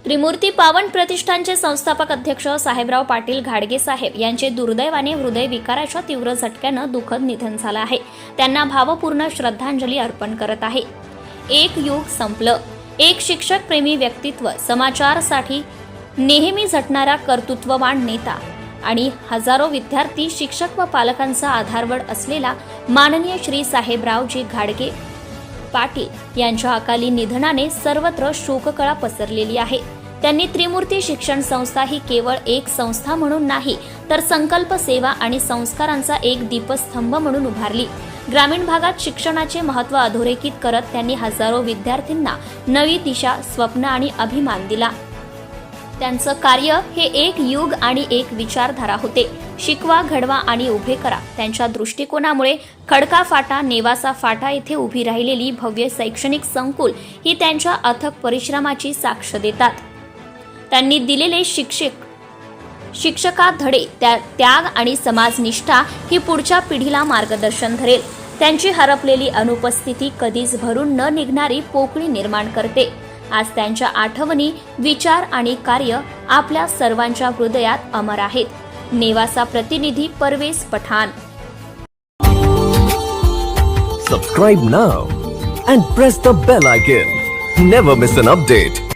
त्रिमूर्ती पावन प्रतिष्ठानचे संस्थापक अध्यक्ष साहेबराव पाटील घाडगे साहेब यांचे दुर्दैवाने हृदय विकाराच्या तीव्र झटक्यानं दुःखद निधन झालं आहे. त्यांना भावपूर्ण श्रद्धांजली अर्पण करत आहे. एक युग संपलं. एक शिक्षक प्रेमी व्यक्तित्व, समाजासाठी नेहमी झटणारा कर्तृत्ववान नेता आणि हजारो विद्यार्थी, शिक्षक व पालकांचा आधारवड असलेला माननीय श्री साहेबरावजी घाडगे पाटील यांच्या अकाली निधनाने सर्वत्र शोककळा पसरलेली आहे. त्यांनी त्रिमूर्ती शिक्षण संस्था ही केवळ एक संस्था म्हणून नाही, तर संकल्प, सेवा आणि संस्कारांचा एक दीपस्तंभ म्हणून उभारली. ग्रामीण भागात शिक्षणाचे महत्त्व अधोरेखित करत त्यांनी हजारो विद्यार्थ्यांना नवी दिशा, स्वप्न आणि अभिमान दिला. त्यांचं कार्य हे एक युग आणि एक विचारधारा होते. शिकवा, घडवा आणि उभे करा. त्यांच्या दृष्टिकोनामुळे खडका फाटा, नेवासा फाटा येथे उभी राहिलेली भव्य शैक्षणिक संकुल ही त्यांच्या अथक परिश्रमाची साक्ष देतात. त्यांनी दिलेले शिक्षका धडे, त्याग आणि समाजनिष्ठा ही पुढच्या पिढीला मार्गदर्शन ठरेल. त्यांची हरपलेली अनुपस्थिती कधीच भरून न निघणारी पोकळी निर्माण करते. आज त्यांच्या आठवणी, विचार आणि कार्य आपल्या सर्वांच्या हृदयात अमर आहेत. नेवासा प्रतिनिधी Pervez Pathan. Subscribe now and press the bell icon. Never miss an update.